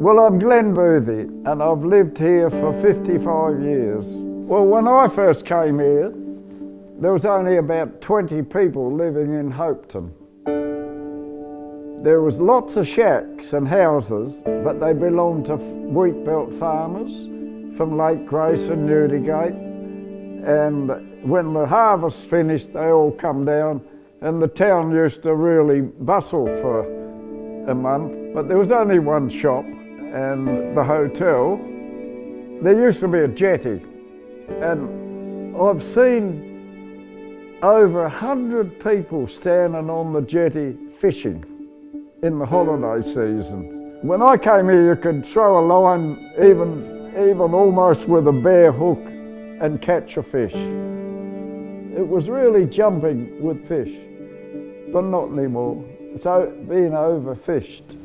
Well, I'm Glenn Boothey, and I've lived here for 55 years. Well, when I first came here, there was only about 20 people living in Hopeton. There was lots of shacks and houses, but they belonged to wheat belt farmers from Lake Grace and Newdigate. And when the harvest finished, they all come down, and the town used to really bustle for a month. But there was only one shop and the hotel. There used to be a jetty, and I've seen over 100 people standing on the jetty fishing in the holiday seasons. When I came here, you could throw a line even almost with a bare hook and catch a fish. It was really jumping with fish, but not anymore. It's being overfished.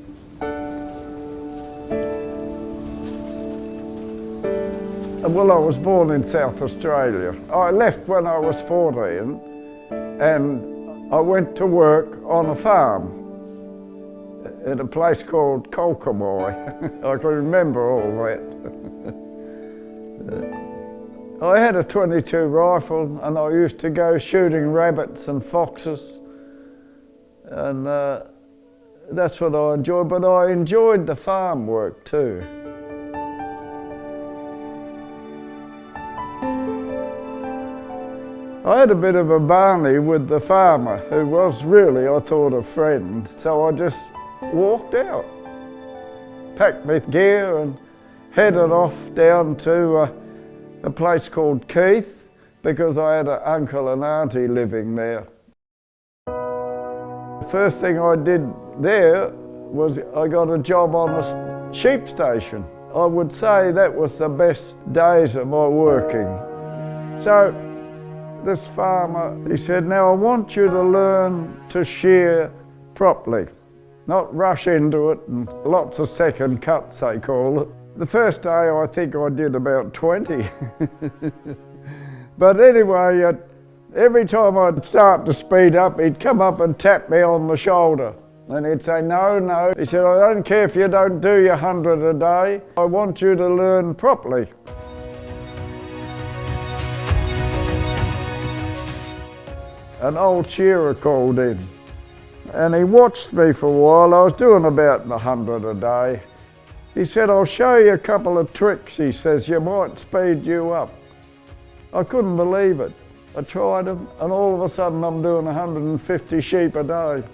Well, I was born in South Australia. I left when I was 14 and I went to work on a farm at a place called Colcamoy. I can remember all that. I had a .22 rifle and I used to go shooting rabbits and foxes, and that's what I enjoyed, but I enjoyed the farm work too. I had a bit of a barney with the farmer, who was really, I thought, a friend. So I just walked out, packed my gear and headed off down to a place called Keith, because I had an uncle and auntie living there. The first thing I did there was I got a job on a sheep station. I would say that was the best days of my working. So this farmer, he said, now I want you to learn to shear properly, not rush into it, and lots of second cuts, they call it. The first day I think I did about 20. But anyway, every time I'd start to speed up, he'd come up and tap me on the shoulder. And he'd say, no, no. He said, I don't care if you don't do your 100 a day. I want you to learn properly. An old shearer called in, and he watched me for a while. I was doing about 100 a day. He said, I'll show you a couple of tricks, he says, you might speed you up. I couldn't believe it. I tried them, and all of a sudden I'm doing 150 sheep a day.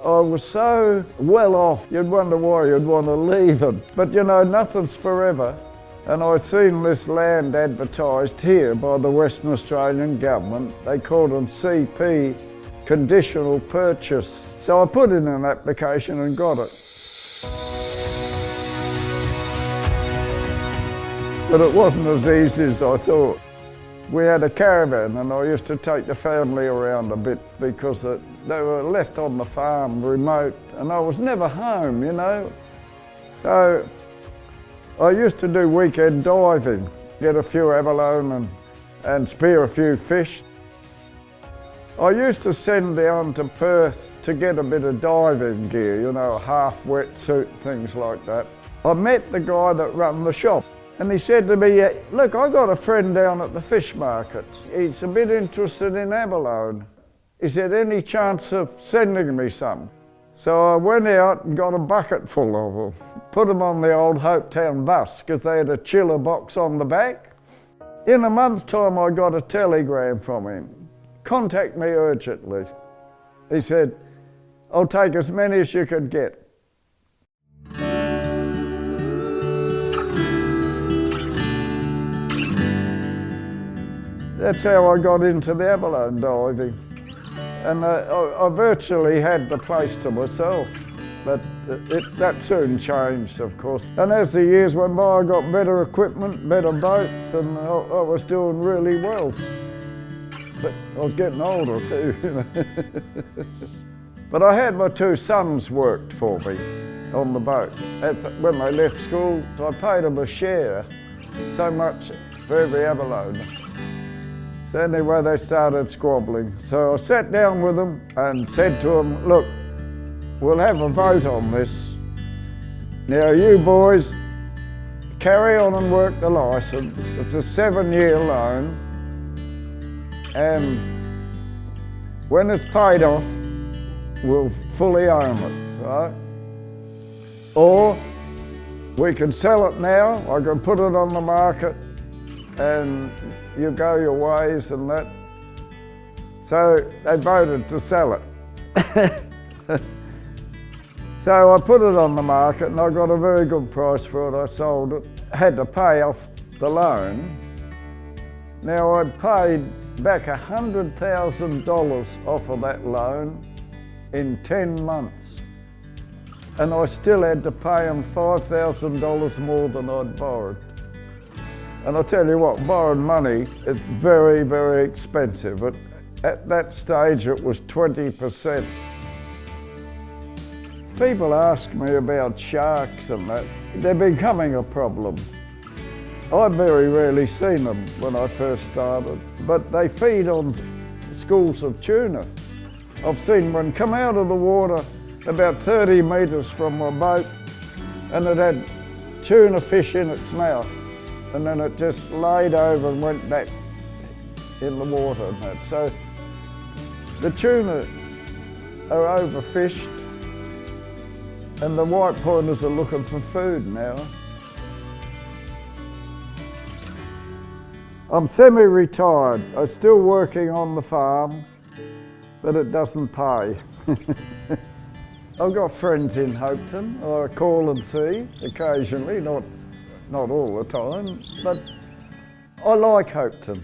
I was so well off, you'd wonder why you'd want to leave it. But you know, nothing's forever. And I've seen this land advertised here by the Western Australian government. They call them CP, conditional purchase. So I put in an application and got it. But it wasn't as easy as I thought. We had a caravan and I used to take the family around a bit because they were left on the farm remote and I was never home, you know. So I used to do weekend diving, get a few abalone and spear a few fish. I used to send down to Perth to get a bit of diving gear, you know, a half wetsuit, things like that. I met the guy that ran the shop and he said to me, look, I got a friend down at the fish market. He's a bit interested in abalone. He said, any chance of sending me some? So I went out and got a bucket full of them, put them on the old Hopetown bus because they had a chiller box on the back. In a month's time I got a telegram from him, contact me urgently. He said, I'll take as many as you could get. That's how I got into the abalone diving. And I virtually had the place to myself, but that soon changed, of course. And as the years went by, I got better equipment, better boats, and I was doing really well. But I was getting older too, you know. But I had my two sons worked for me on the boat. When they left school, I paid them a share, so much for every abalone. So anyway, they started squabbling. So I sat down with them and said to them, look, we'll have a vote on this. Now you boys, carry on and work the licence. It's a 7-year loan, and when it's paid off, we'll fully own it, right? Or we can sell it now, I can put it on the market, and you go your ways and that. So they voted to sell it. So I put it on the market and I got a very good price for it. I sold it, had to pay off the loan. Now I paid back $100,000 off of that loan in 10 months. And I still had to pay them $5,000 more than I'd borrowed. And I tell you what, borrowed money is very, very expensive. At that stage it was 20%. People ask me about sharks and that. They're becoming a problem. I've very rarely seen them when I first started, but they feed on schools of tuna. I've seen one come out of the water about 30 metres from my boat, and it had tuna fish in its mouth, and then it just laid over and went back in the water and that. So the tuna are overfished, and the white pointers are looking for food now. I'm semi-retired. I'm still working on the farm, but it doesn't pay. I've got friends in Hopeton. I call and see occasionally, not all the time, but I like Hopeton.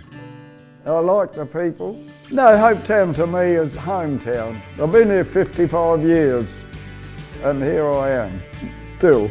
I like the people. No, Hopetown to me is hometown. I've been here 55 years. And here I am, still.